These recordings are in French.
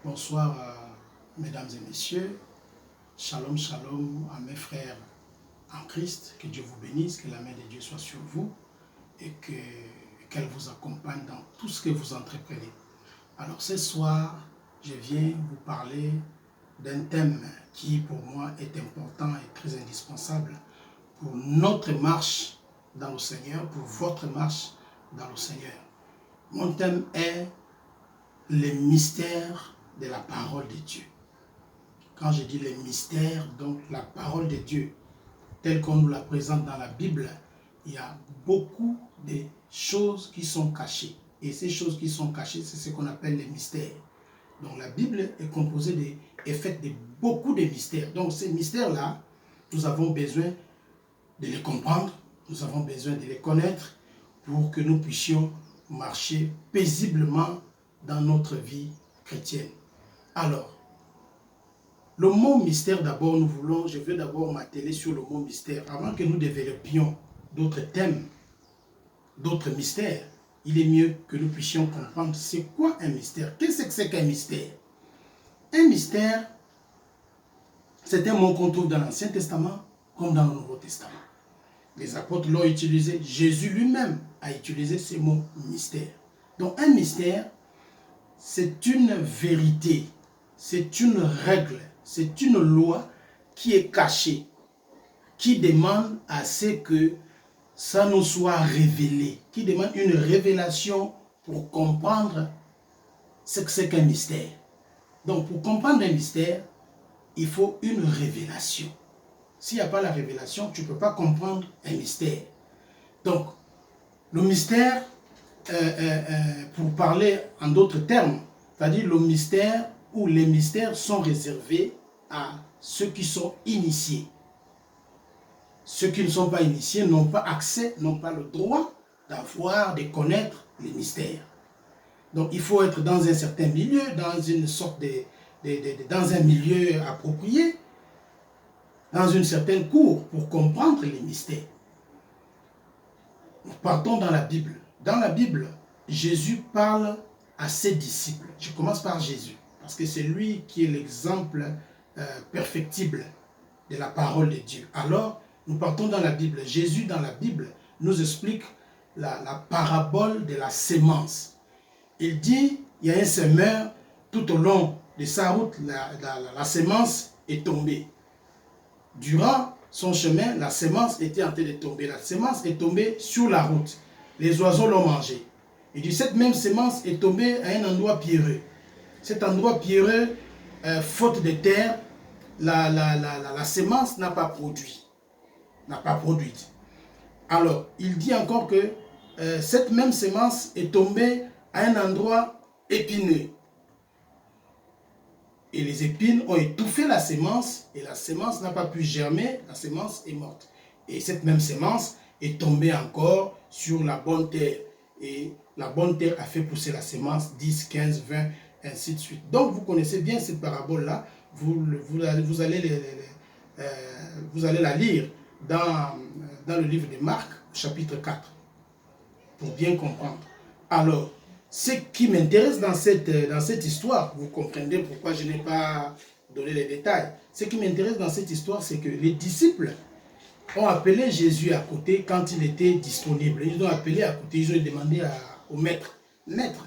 Bonsoir, mesdames et messieurs. Shalom, shalom à mes frères en Christ. Que Dieu vous bénisse, que la main de Dieu soit sur vous et qu'elle vous accompagne dans tout ce que vous entreprenez. Alors ce soir, je viens vous parler d'un thème qui pour moi est important et très indispensable pour notre marche dans le Seigneur, pour votre marche dans le Seigneur. Mon thème est les mystères de la parole de Dieu. Quand je dis les mystères, donc la parole de Dieu, telle qu'on nous la présente dans la Bible, il y a beaucoup de choses qui sont cachées. Et ces choses qui sont cachées, c'est ce qu'on appelle les mystères. Donc la Bible est composée est faite de beaucoup de mystères. Donc ces mystères-là, nous avons besoin de les comprendre, nous avons besoin de les connaître pour que nous puissions marcher paisiblement dans notre vie chrétienne. Alors, le mot mystère d'abord, je veux d'abord m'atteler sur le mot mystère. Avant que nous développions d'autres thèmes, d'autres mystères, il est mieux que nous puissions comprendre c'est quoi un mystère. Qu'est-ce que c'est qu'un mystère? Un mystère, c'est un mot qu'on trouve dans l'Ancien Testament comme dans le Nouveau Testament. Les apôtres l'ont utilisé, Jésus lui-même a utilisé ce mot mystère. Donc un mystère, c'est une vérité, c'est une règle, c'est une loi qui est cachée, qui demande à ce que ça nous soit révélé, qui demande une révélation pour comprendre ce que c'est qu'un mystère. Donc pour comprendre un mystère, il faut une révélation. S'il n'y a pas la révélation, tu ne peux pas comprendre un mystère. Donc le mystère, pour parler en d'autres termes, c'est-à-dire le mystère ou les mystères sont réservés à ceux qui sont initiés. Ceux qui ne sont pas initiés n'ont pas accès, n'ont pas le droit d'avoir, de connaître les mystères. Donc il faut être dans un certain milieu, dans une sorte dans un milieu approprié, dans une certaine cour pour comprendre les mystères. Nous partons dans la Bible. Dans la Bible, Jésus parle à ses disciples. Je commence par Jésus, parce que c'est lui qui est l'exemple perfectible de la parole de Dieu. Alors, nous partons dans la Bible. Jésus, dans la Bible, nous explique la parabole de la sémence. Il dit, il y a un semeur, tout au long de sa route, la sémence est tombée. Durant son chemin, la sémence était en train de tomber. La sémence est tombée sur la route. Les oiseaux l'ont mangée. Et dit, cette même sémence est tombée à un endroit pierreux. Cet endroit pierreux, faute de terre, la sémence n'a pas produit. Alors, il dit encore que cette même sémence est tombée à un endroit épineux. Et les épines ont étouffé la sémence et la sémence n'a pas pu germer, la sémence est morte. Et cette même sémence est tombée encore sur la bonne terre. Et la bonne terre a fait pousser la sémence 10, 15, 20, ainsi de suite. Donc vous connaissez bien cette parabole-là, vous allez la lire dans le livre de Marc, chapitre 4, pour bien comprendre. Alors, ce qui m'intéresse dans cette histoire, vous comprendrez pourquoi je n'ai pas donné les détails. Ce qui m'intéresse dans cette histoire, c'est que les disciples ont appelé Jésus à côté quand il était disponible. Ils l'ont appelé à côté, ils ont demandé au maître, « Maître,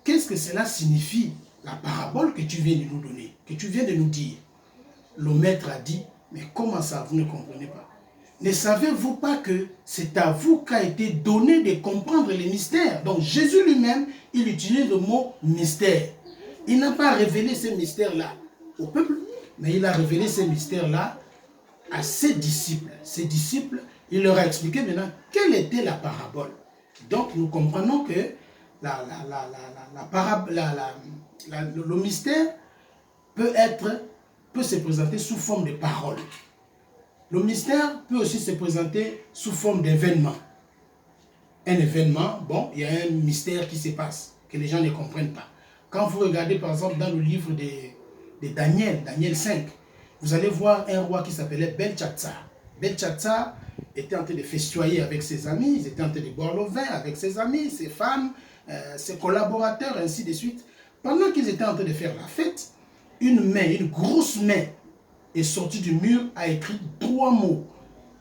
qu'est-ce que cela signifie, la parabole que tu viens de nous donner, que tu viens de nous dire ?» Le maître a dit, « Mais comment ça, vous ne comprenez pas? Ne savez-vous pas que c'est à vous qu'a été donné de comprendre les mystères? » Donc Jésus lui-même, il utilise le mot mystère. Il n'a pas révélé ces mystères-là au peuple, mais il a révélé ces mystères-là à ses disciples. Ses disciples, il leur a expliqué maintenant quelle était la parabole. Donc nous comprenons que le mystère peut se présenter sous forme de parole. Le mystère peut aussi se présenter sous forme d'événement. Un événement, bon, il y a un mystère qui se passe, que les gens ne comprennent pas. Quand vous regardez par exemple dans le livre de Daniel, Daniel 5, vous allez voir un roi qui s'appelait Belshazzar. Belshazzar était en train de festoyer avec ses amis, ils étaient en train de boire le vin avec ses amis, ses femmes, ses collaborateurs, ainsi de suite. Pendant qu'ils étaient en train de faire la fête, une main, une grosse main, est sortie du mur, a écrit 3 mots.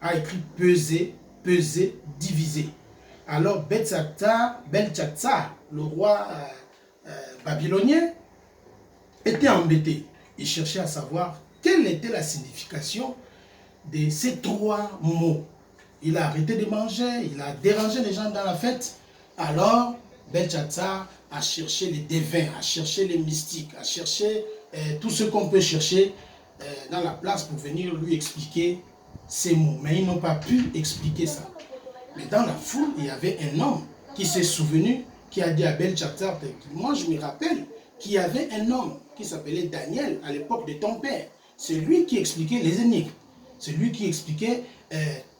A écrit peser, peser, diviser. Alors Belshazzar, le roi babylonien, était embêté. Il cherchait à savoir quelle était la signification de ces 3 mots. Il a arrêté de manger, il a dérangé les gens dans la fête. Alors Belshazzar a cherché les devins, a cherché les mystiques, a cherché tout ce qu'on peut chercher dans la place pour venir lui expliquer ces mots. Mais ils n'ont pas pu expliquer ça. Mais dans la foule, il y avait un homme qui s'est souvenu, qui a dit à Belshazzar, moi je me rappelle qu'il y avait un homme qui s'appelait Daniel à l'époque de ton père. C'est lui qui expliquait les énigmes. C'est lui qui expliquait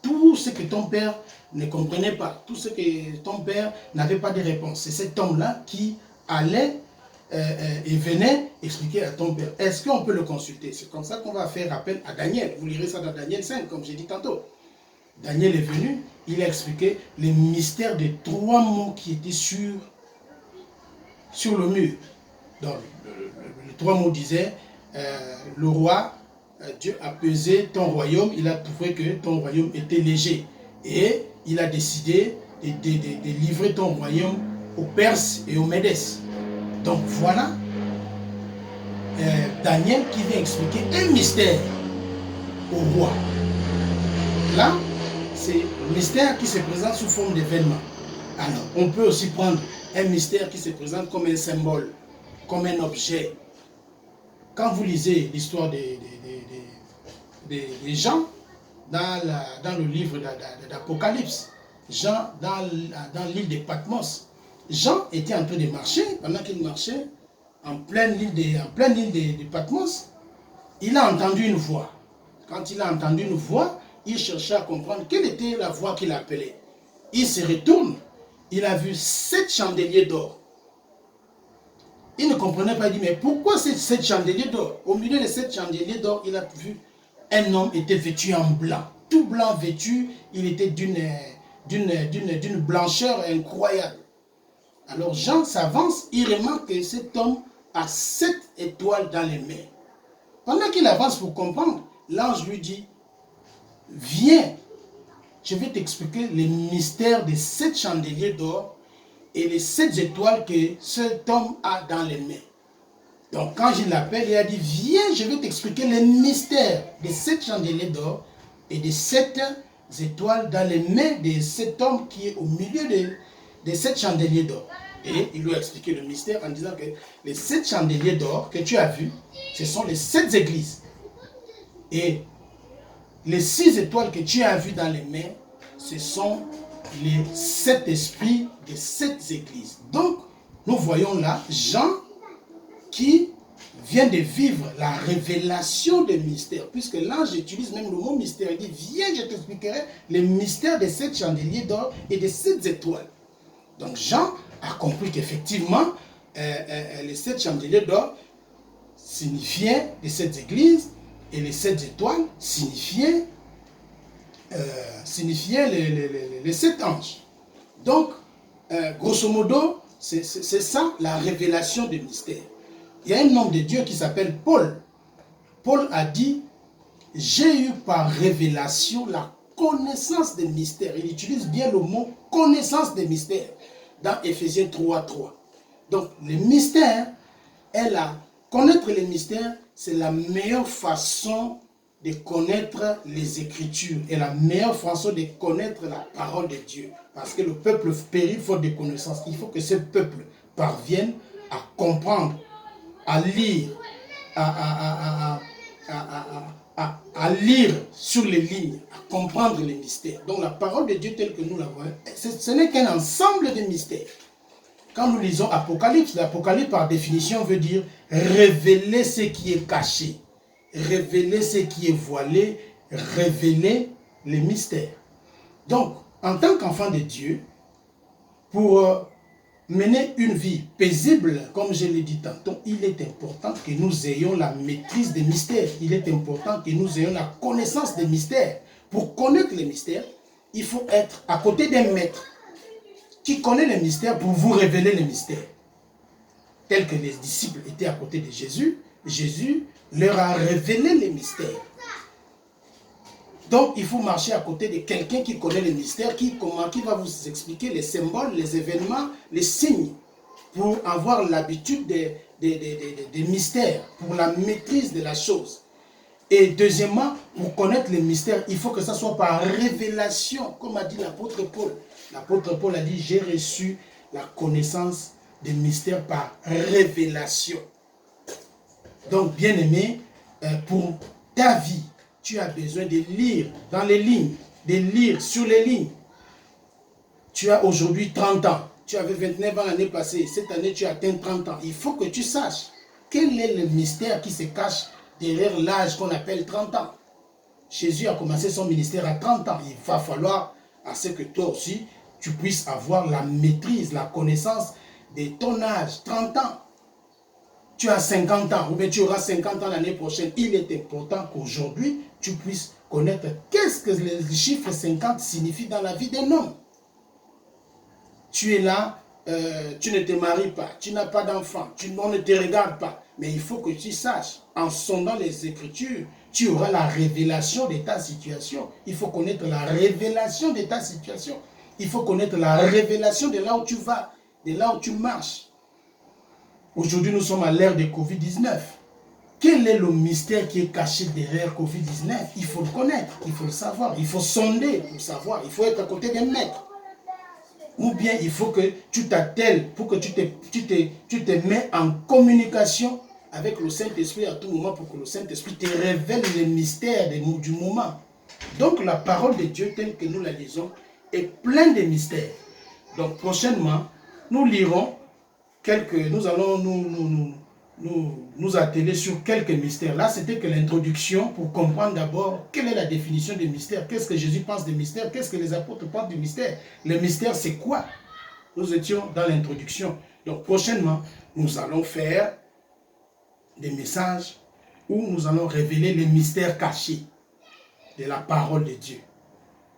tout ce que ton père ne comprenait pas, tout ce que ton père n'avait pas de réponse. C'est cet homme-là qui allait et venait expliquer à ton père. Est-ce qu'on peut le consulter? C'est comme ça qu'on va faire appel à Daniel. Vous lirez ça dans Daniel 5, comme j'ai dit tantôt. Daniel est venu, il a expliqué les mystères des 3 mots qui étaient sur le mur. Donc, les 3 mots disaient, le roi, Dieu a pesé ton royaume, il a trouvé que ton royaume était léger. Et il a décidé de livrer ton royaume aux Perses et aux Médès. Donc voilà, Daniel qui vient expliquer un mystère au roi. Là, c'est le mystère qui se présente sous forme d'événement. Alors, on peut aussi prendre un mystère qui se présente comme un symbole, comme un objet. Quand vous lisez l'histoire des gens dans le livre d'Apocalypse, Jean dans l'île de Patmos, Jean était en train de marcher, pendant qu'il marchait en pleine île de Patmos, il a entendu une voix. Quand il a entendu une voix, il cherchait à comprendre quelle était la voix qu'il appelait. Il se retourne, il a vu 7 chandeliers d'or. Il ne comprenait pas, il dit, mais pourquoi ces 7 chandeliers d'or? Au milieu de 7 chandeliers d'or, il a vu un homme était vêtu en blanc. Tout blanc vêtu, il était d'une blancheur incroyable. Alors Jean s'avance, il remarque que cet homme a 7 étoiles dans les mains. Pendant qu'il avance pour comprendre, l'ange lui dit, viens, je vais t'expliquer les mystères des 7 chandeliers d'or et les 7 étoiles que cet homme a dans les mains. Donc quand je l'appelle, il a dit, viens, je vais t'expliquer les mystères des 7 chandeliers d'or et des 7 étoiles dans les mains de cet homme qui est au milieu des 7 chandeliers d'or. Et il lui a expliqué le mystère en disant que les 7 chandeliers d'or que tu as vus, ce sont les 7 églises. Et les 6 étoiles que tu as vues dans les mains, ce sont les 7 esprits des 7 églises. Donc, nous voyons là Jean qui vient de vivre la révélation des mystères, puisque l'ange utilise même le mot mystère. Il dit, viens, je t'expliquerai les mystères des 7 chandeliers d'or et des 7 étoiles. Donc Jean a compris qu'effectivement, les 7 chandeliers d'or signifiaient les 7 églises et les 7 étoiles signifiaient les 7 anges. Donc, grosso modo, c'est ça la révélation des mystères. Il y a un homme de Dieu qui s'appelle Paul. Paul a dit, j'ai eu par révélation la connaissance des mystères. Il utilise bien le mot connaissance des mystères dans Éphésiens 3:3. Donc, les mystères, connaître les mystères, c'est la meilleure façon de connaître les Écritures et la meilleure façon de connaître la parole de Dieu. Parce que le peuple périt faute de connaissances. Il faut que ce peuple parvienne à comprendre, à lire, à lire sur les lignes, à comprendre les mystères. Donc la parole de Dieu telle que nous la voyons, ce n'est qu'un ensemble de mystères. Quand nous lisons Apocalypse, l'Apocalypse par définition veut dire révéler ce qui est caché, révéler ce qui est voilé, révéler les mystères. Donc, en tant qu'enfant de Dieu, pour mener une vie paisible, comme je l'ai dit tantôt, il est important que nous ayons la maîtrise des mystères. Il est important que nous ayons la connaissance des mystères. Pour connaître les mystères, il faut être à côté d'un maître qui connaît les mystères pour vous révéler les mystères. tels que les disciples étaient à côté de Jésus, Jésus leur a révélé les mystères. Donc, il faut marcher à côté de quelqu'un qui connaît les mystères, qui va vous expliquer les symboles, les événements, les signes, pour avoir l'habitude des mystères, pour la maîtrise de la chose. Et deuxièmement, pour connaître les mystères, il faut que ça soit par révélation, comme a dit l'apôtre Paul. L'apôtre Paul a dit, j'ai reçu la connaissance des mystères par révélation. Donc, bien-aimé, pour ta vie, tu as besoin de lire dans les lignes, de lire sur les lignes. Tu as aujourd'hui 30 ans. Tu avais 29 ans l'année passée. Cette année, tu atteins 30 ans. Il faut que tu saches quel est le mystère qui se cache derrière l'âge qu'on appelle 30 ans. Jésus a commencé son ministère à 30 ans. Il va falloir à ce que toi aussi, tu puisses avoir la maîtrise, la connaissance de ton âge, 30 ans. Tu as 50 ans, ou bien tu auras 50 ans l'année prochaine. Il est important qu'aujourd'hui, tu puisses connaître qu'est-ce que le chiffre 50 signifie dans la vie d'un homme. Tu es là, tu ne te maries pas, tu n'as pas d'enfant, on ne te regarde pas. Mais il faut que tu saches, en sondant les Écritures, tu auras la révélation de ta situation. Il faut connaître la révélation de ta situation. Il faut connaître la révélation de là où tu vas, de là où tu marches. Aujourd'hui, nous sommes à l'ère de Covid-19. Quel est le mystère qui est caché derrière Covid-19? Il faut le connaître, il faut le savoir, il faut sonder pour savoir, il faut être à côté d'un maître. Ou bien il faut que tu t'attelles pour que tu te mets en communication avec le Saint-Esprit à tout moment pour que le Saint-Esprit te révèle les mystères du moment. Donc la parole de Dieu telle que nous la lisons est pleine de mystères. Donc prochainement, nous lirons nous allons nous atteler sur quelques mystères. Là, c'était que l'introduction pour comprendre d'abord quelle est la définition des mystères. Qu'est-ce que Jésus pense des mystères? Qu'est-ce que les apôtres pensent du mystère? Le mystère, c'est quoi? Nous étions dans l'introduction. Donc, prochainement, nous allons faire des messages où nous allons révéler les mystères cachés de la parole de Dieu.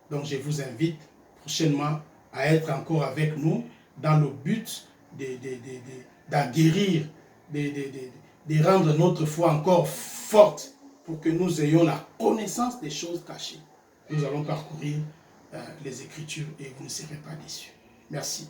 Donc, je vous invite prochainement à être encore avec nous dans le but d'aguerrir, de rendre notre foi encore forte pour que nous ayons la connaissance des choses cachées. Nous allons parcourir les Écritures et vous ne serez pas déçus. Merci.